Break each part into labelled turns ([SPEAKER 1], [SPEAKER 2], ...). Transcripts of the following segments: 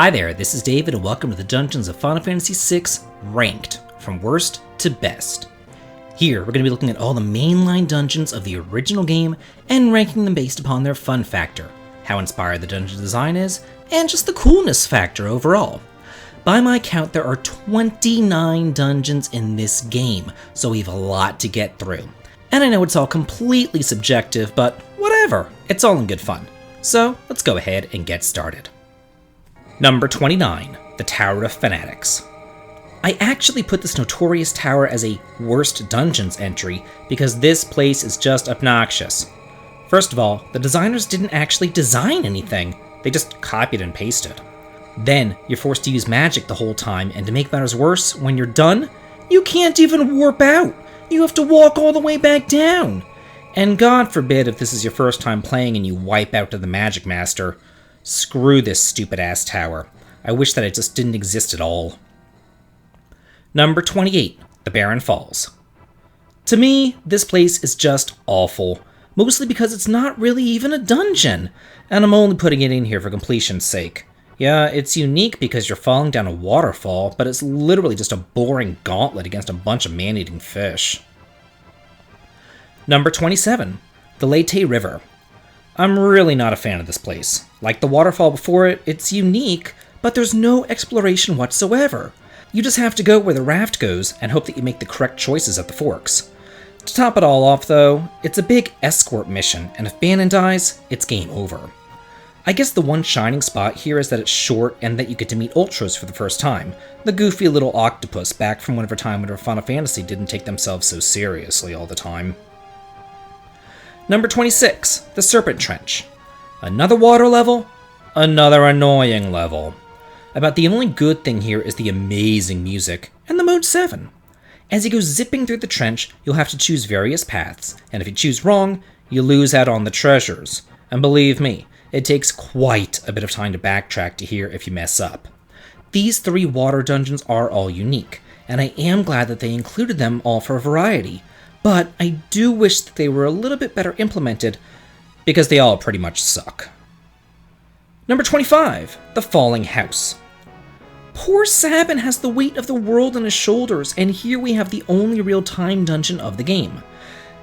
[SPEAKER 1] Hi there, this is David and welcome to the Dungeons of Final Fantasy VI Ranked, from worst to best. Here, we're going to be looking at all the mainline dungeons of the original game and ranking them based upon their fun factor, how inspired the dungeon design is, and just the coolness factor overall. By my count, there are 29 dungeons in this game, so we have a lot to get through. And I know it's all completely subjective, but whatever, it's all in good fun. So, let's go ahead and get started. Number 29, the Tower of Fanatics. I actually put this notorious tower as a worst dungeons entry because this place is just obnoxious. First of all, the designers didn't actually design anything, they just copied and pasted. Then, you're forced to use magic the whole time, and to make matters worse, when you're done, you can't even warp out! You have to walk all the way back down! And God forbid if this is your first time playing and you wipe out to the Magic Master. Screw this stupid-ass tower. I wish that it just didn't exist at all. Number 28, the Baren Falls. To me, this place is just awful, mostly because it's not really even a dungeon, and I'm only putting it in here for completion's sake. Yeah, it's unique because you're falling down a waterfall, but it's literally just a boring gauntlet against a bunch of man-eating fish. Number 27, the Lethe River. I'm really not a fan of this place. Like the waterfall before it, it's unique, but there's no exploration whatsoever. You just have to go where the raft goes and hope that you make the correct choices at the forks. To top it all off though, it's a big escort mission, and if Banon dies, it's game over. I guess the one shining spot here is that it's short and that you get to meet Ultras for the first time, the goofy little octopus back from whatever time when Final Fantasy didn't take themselves so seriously all the time. Number 26, the Serpent Trench. Another water level, another annoying level. About the only good thing here is the amazing music, and the Mode 7. As you go zipping through the trench, you'll have to choose various paths, and if you choose wrong, you lose out on the treasures. And believe me, it takes quite a bit of time to backtrack to here if you mess up. These 3 water dungeons are all unique, and I am glad that they included them all for variety. But I do wish that they were a little bit better implemented, because they all pretty much suck. Number 25, the Falling House. Poor SABIN has the weight of the world on his shoulders, and here we have the only real time dungeon of the game.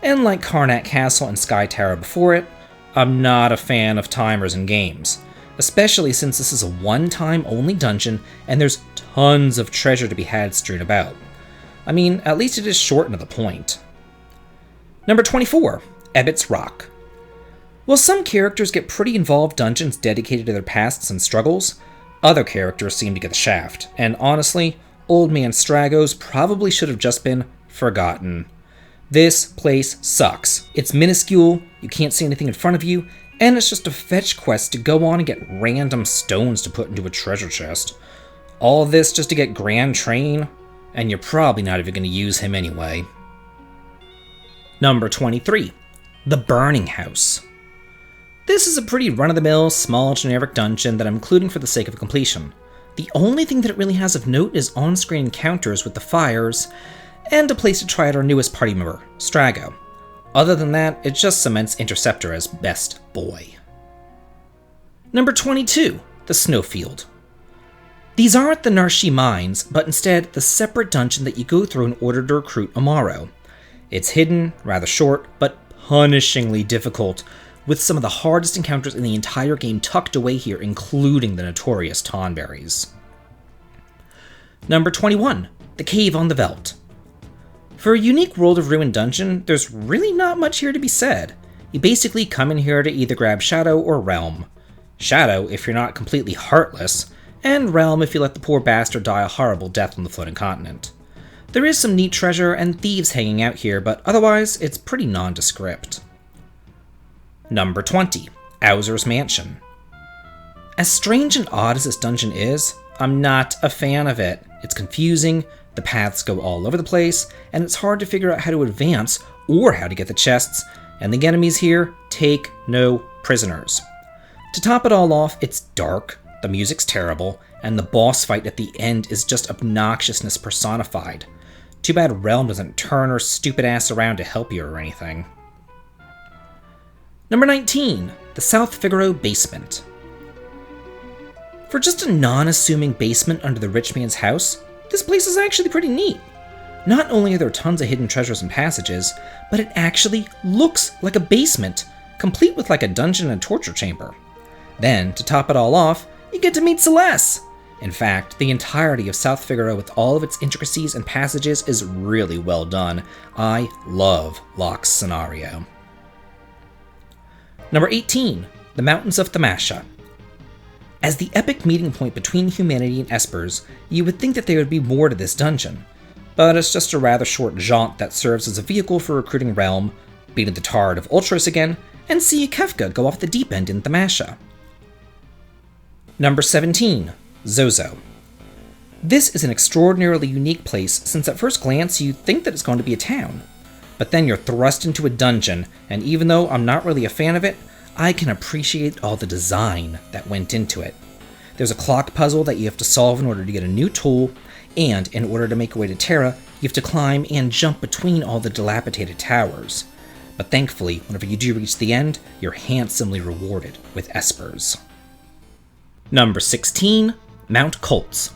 [SPEAKER 1] And like Karnak Castle and Sky Tower before it, I'm not a fan of timers in games, especially since this is a one-time only dungeon and there's tons of treasure to be had strewn about. I mean, at least it is short and to the point. Number 24, Ebot's Rock. While some characters get pretty involved dungeons dedicated to their pasts and struggles, other characters seem to get the shaft, and honestly, Old Man Stragos probably should have just been forgotten. This place sucks. It's minuscule, you can't see anything in front of you, and it's just a fetch quest to go on and get random stones to put into a treasure chest. All of this just to get Grand Train, and you're probably not even going to use him anyway. Number 23, the Burning House. This is a pretty run-of-the-mill, small, generic dungeon that I'm including for the sake of completion. The only thing that it really has of note is on-screen encounters with the fires, and a place to try out our newest party member, Strago. Other than that, it just cements Interceptor as best boy. Number 22, the Snowfield. These aren't the Narshe Mines, but instead the separate dungeon that you go through in order to recruit Amaro. It's hidden, rather short, but punishingly difficult, with some of the hardest encounters in the entire game tucked away here, including the notorious Tonberries. Number 21, the Cave on the Veldt. For a unique World of Ruin dungeon, there's really not much here to be said. You basically come in here to either grab Shadow or Realm. Shadow if you're not completely heartless, and Realm if you let the poor bastard die a horrible death on the floating continent. There is some neat treasure and thieves hanging out here, but otherwise it's pretty nondescript. Number 20, Owser's Mansion. As strange and odd as this dungeon is, I'm not a fan of it. It's confusing, the paths go all over the place, and it's hard to figure out how to advance or how to get the chests, and the enemies here take no prisoners. To top it all off, it's dark, the music's terrible, and the boss fight at the end is just obnoxiousness personified. Too bad Realm doesn't turn her stupid ass around to help you or anything. Number 19, the South Figaro Basement. For just a non-assuming basement under the rich man's house, this place is actually pretty neat. Not only are there tons of hidden treasures and passages, but it actually looks like a basement, complete with like a dungeon and torture chamber. Then, to top it all off, you get to meet Celeste! In fact, the entirety of South Figaro with all of its intricacies and passages is really well done. I love Locke's scenario. Number 18, the Mountains of Thamasa. As the epic meeting point between humanity and espers, you would think that there would be more to this dungeon, but it's just a rather short jaunt that serves as a vehicle for recruiting Realm, beating the tar of Ultros again, and see Kefka go off the deep end in Thamasa. Number 17, Zozo. This is an extraordinarily unique place since at first glance you think that it's going to be a town. But then you're thrust into a dungeon, and even though I'm not really a fan of it, I can appreciate all the design that went into it. There's a clock puzzle that you have to solve in order to get a new tool, and in order to make your way to Terra, you have to climb and jump between all the dilapidated towers. But thankfully, whenever you do reach the end, you're handsomely rewarded with espers. Number 16, Mount Kolts.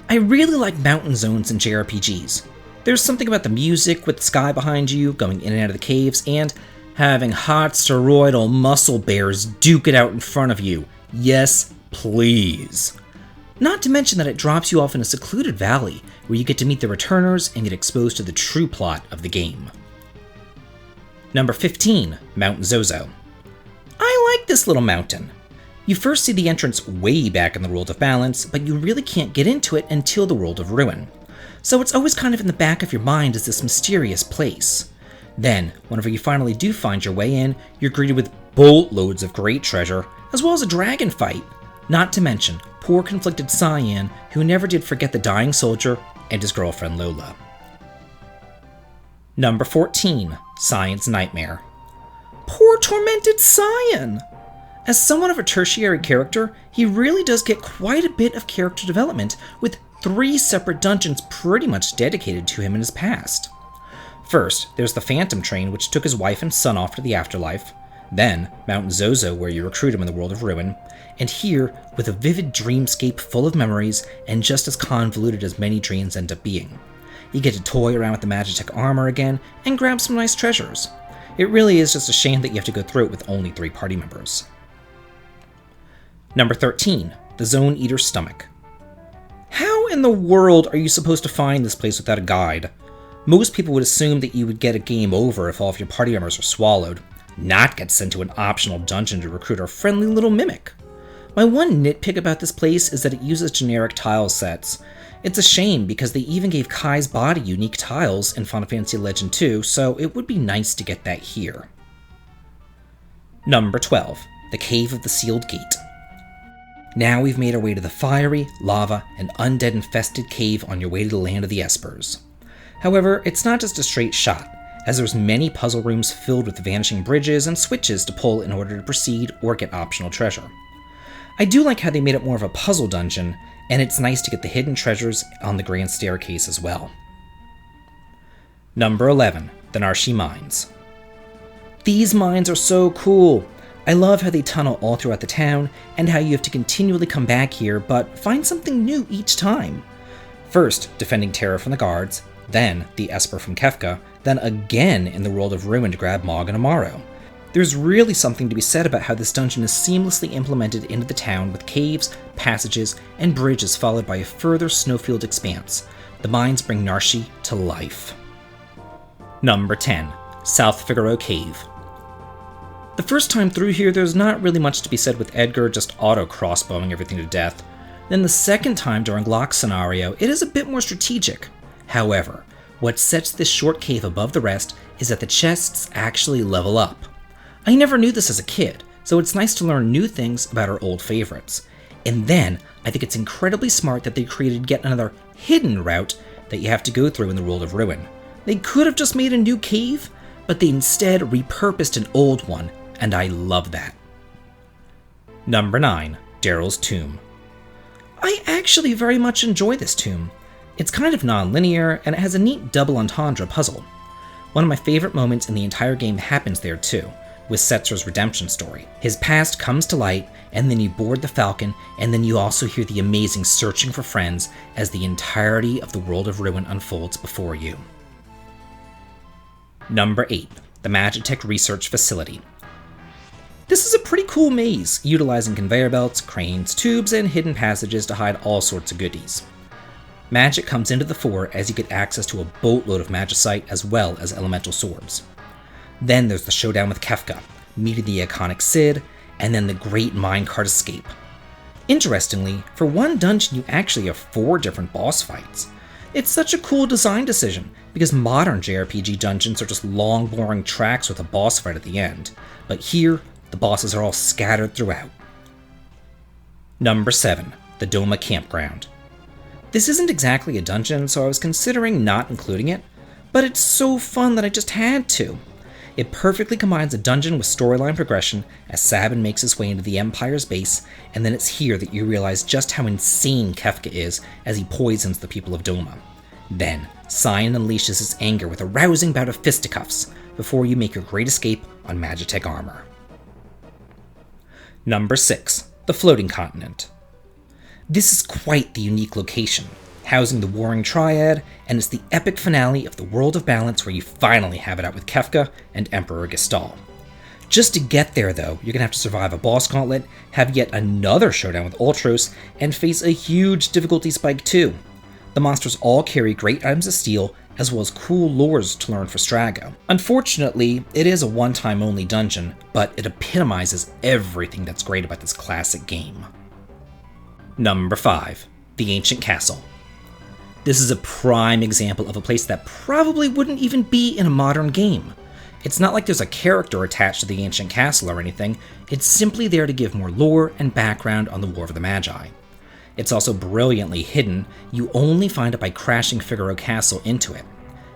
[SPEAKER 1] I really like mountain zones in JRPGs. There's something about the music with the sky behind you, going in and out of the caves, and having hot steroidal muscle bears duke it out in front of you. Yes, please. Not to mention that it drops you off in a secluded valley, where you get to meet the returners and get exposed to the true plot of the game. Number 15, Mount Zozo. I like this little mountain. You first see the entrance way back in the World of Balance, but you really can't get into it until the World of Ruin. So it's always kind of in the back of your mind as this mysterious place. Then, whenever you finally do find your way in, you're greeted with boatloads of great treasure, as well as a dragon fight. Not to mention, poor conflicted Cyan, who never did forget the dying soldier and his girlfriend Lola. Number 14, Cyan's Nightmare. Poor tormented Cyan! As somewhat of a tertiary character, he really does get quite a bit of character development, with 3 separate dungeons pretty much dedicated to him in his past. First, there's the Phantom Train, which took his wife and son off to the afterlife. Then, Mount Zozo, where you recruit him in the World of Ruin. And here, with a vivid dreamscape full of memories, and just as convoluted as many dreams end up being. You get to toy around with the Magitek armor again, and grab some nice treasures. It really is just a shame that you have to go through it with only 3 party members. Number 13, the Zone Eater's Stomach. How in the world are you supposed to find this place without a guide? Most people would assume that you would get a game over if all of your party members are swallowed, not get sent to an optional dungeon to recruit our friendly little mimic. My one nitpick about this place is that it uses generic tile sets. It's a shame because they even gave Kai's body unique tiles in Final Fantasy Legend 2, so it would be nice to get that here. Number 12, the Cave of the Sealed Gate. Now we've made our way to the fiery, lava, and undead-infested cave on your way to the land of the espers. However, it's not just a straight shot, as there's many puzzle rooms filled with vanishing bridges and switches to pull in order to proceed or get optional treasure. I do like how they made it more of a puzzle dungeon, and it's nice to get the hidden treasures on the grand staircase as well. Number 11, the Narshe Mines. These mines are so cool! I love how they tunnel all throughout the town, and how you have to continually come back here, but find something new each time. First, defending Terra from the guards, then the Esper from Kefka, then again in the World of Ruin to grab Mog and Amaro. There's really something to be said about how this dungeon is seamlessly implemented into the town with caves, passages, and bridges followed by a further Snowfield expanse. The mines bring Narshe to life. Number 10, South Figaro Cave. The first time through here, there's not really much to be said with Edgar just auto-crossbowing everything to death. Then the second time during Locke's scenario, it is a bit more strategic. However, what sets this short cave above the rest is that the chests actually level up. I never knew this as a kid, so it's nice to learn new things about our old favorites. And then, I think it's incredibly smart that they created yet another hidden route that you have to go through in the World of Ruin. They could have just made a new cave, but they instead repurposed an old one, and I love that. Number 9, Darill's Tomb. I actually very much enjoy this tomb. It's kind of non-linear, and it has a neat double entendre puzzle. One of my favorite moments in the entire game happens there too, with Setzer's redemption story. His past comes to light, and then you board the Falcon, and then you also hear the amazing searching for friends as the entirety of the World of Ruin unfolds before you. Number 8. The Magitek Research Facility. This is a pretty cool maze, utilizing conveyor belts, cranes, tubes, and hidden passages to hide all sorts of goodies. Magic comes into the fore as you get access to a boatload of magicite as well as elemental swords. Then there's the showdown with Kefka, meeting the iconic Cid, and then the great minecart escape. Interestingly, for one dungeon you actually have 4 different boss fights. It's such a cool design decision, because modern JRPG dungeons are just long boring tracks with a boss fight at the end, but here, the bosses are all scattered throughout. Number 7. The Doma Campground. This isn't exactly a dungeon, so I was considering not including it, but it's so fun that I just had to. It perfectly combines a dungeon with storyline progression as SABIN makes his way into the Empire's base, and then it's here that you realize just how insane Kefka is as he poisons the people of Doma. Then, Cyan unleashes his anger with a rousing bout of fisticuffs before you make your great escape on Magitek armor. Number 6. The Floating Continent. This is quite the unique location, housing the Warring Triad, and it's the epic finale of the World of Balance where you finally have it out with Kefka and Emperor Gestal. Just to get there though, you're gonna have to survive a boss gauntlet, have yet another showdown with Ultros, and face a huge difficulty spike too. The monsters all carry great items of steel, as well as cool lures to learn for Strago. Unfortunately, it is a one-time only dungeon, but it epitomizes everything that's great about this classic game. Number 5. The Ancient Castle. This is a prime example of a place that probably wouldn't even be in a modern game. It's not like there's a character attached to the Ancient Castle or anything, it's simply there to give more lore and background on the War of the Magi. It's also brilliantly hidden, you only find it by crashing Figaro Castle into it.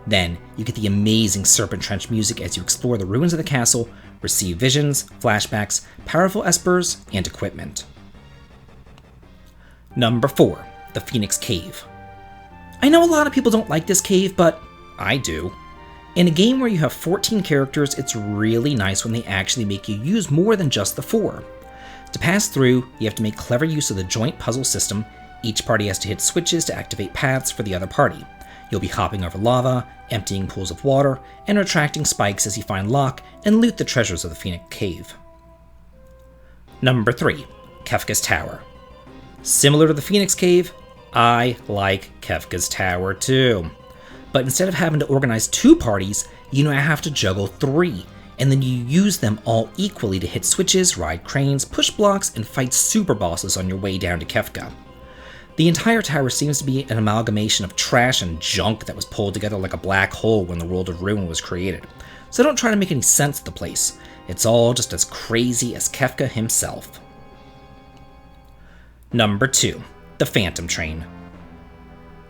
[SPEAKER 1] Then, you get the amazing Serpent Trench music as you explore the ruins of the castle, receive visions, flashbacks, powerful espers, and equipment. Number 4. The Phoenix Cave. I know a lot of people don't like this cave, but I do. In a game where you have 14 characters, it's really nice when they actually make you use more than just the 4. To pass through, you have to make clever use of the joint puzzle system. Each party has to hit switches to activate paths for the other party. You'll be hopping over lava, emptying pools of water, and retracting spikes as you find lock and loot the treasures of the Phoenix Cave. Number 3. Kefka's Tower. Similar to the Phoenix Cave, I like Kefka's Tower too. But instead of having to organize 2 parties, you now have to juggle 3. And then you use them all equally to hit switches, ride cranes, push blocks, and fight super bosses on your way down to Kefka. The entire tower seems to be an amalgamation of trash and junk that was pulled together like a black hole when the World of Ruin was created, so don't try to make any sense of the place. It's all just as crazy as Kefka himself. Number 2. The Phantom Train.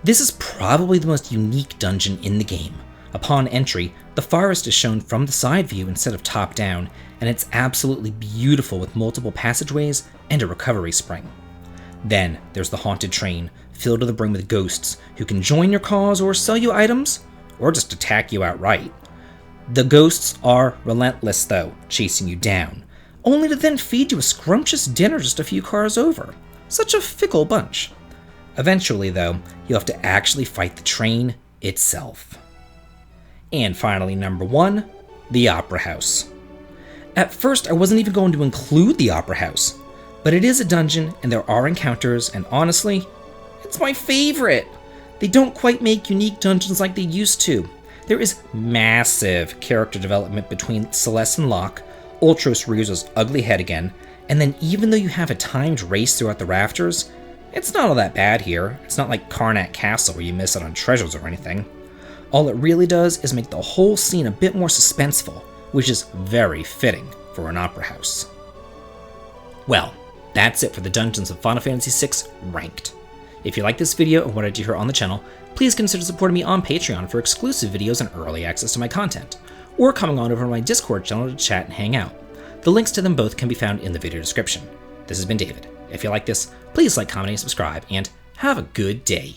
[SPEAKER 1] This is probably the most unique dungeon in the game. Upon entry, the forest is shown from the side view instead of top down, and it's absolutely beautiful with multiple passageways and a recovery spring. Then there's the haunted train, filled to the brim with ghosts, who can join your cause or sell you items, or just attack you outright. The ghosts are relentless though, chasing you down, only to then feed you a scrumptious dinner just a few cars over. Such a fickle bunch. Eventually though, you'll have to actually fight the train itself. And finally, number 1, the Opera House. At first, I wasn't even going to include the Opera House, but it is a dungeon and there are encounters, and honestly, it's my favorite. They don't quite make unique dungeons like they used to. There is massive character development between Celeste and Locke, Ultros rears his ugly head again, and then even though you have a timed race throughout the rafters, it's not all that bad here. It's not like Karnak Castle where you miss out on treasures or anything. All it really does is make the whole scene a bit more suspenseful, which is very fitting for an opera house. Well, that's it for the dungeons of Final Fantasy VI Ranked. If you like this video and wanted to hear on the channel, please consider supporting me on Patreon for exclusive videos and early access to my content, or coming on over to my Discord channel to chat and hang out. The links to them both can be found in the video description. This has been David. If you like this, please like, comment, and subscribe, and have a good day.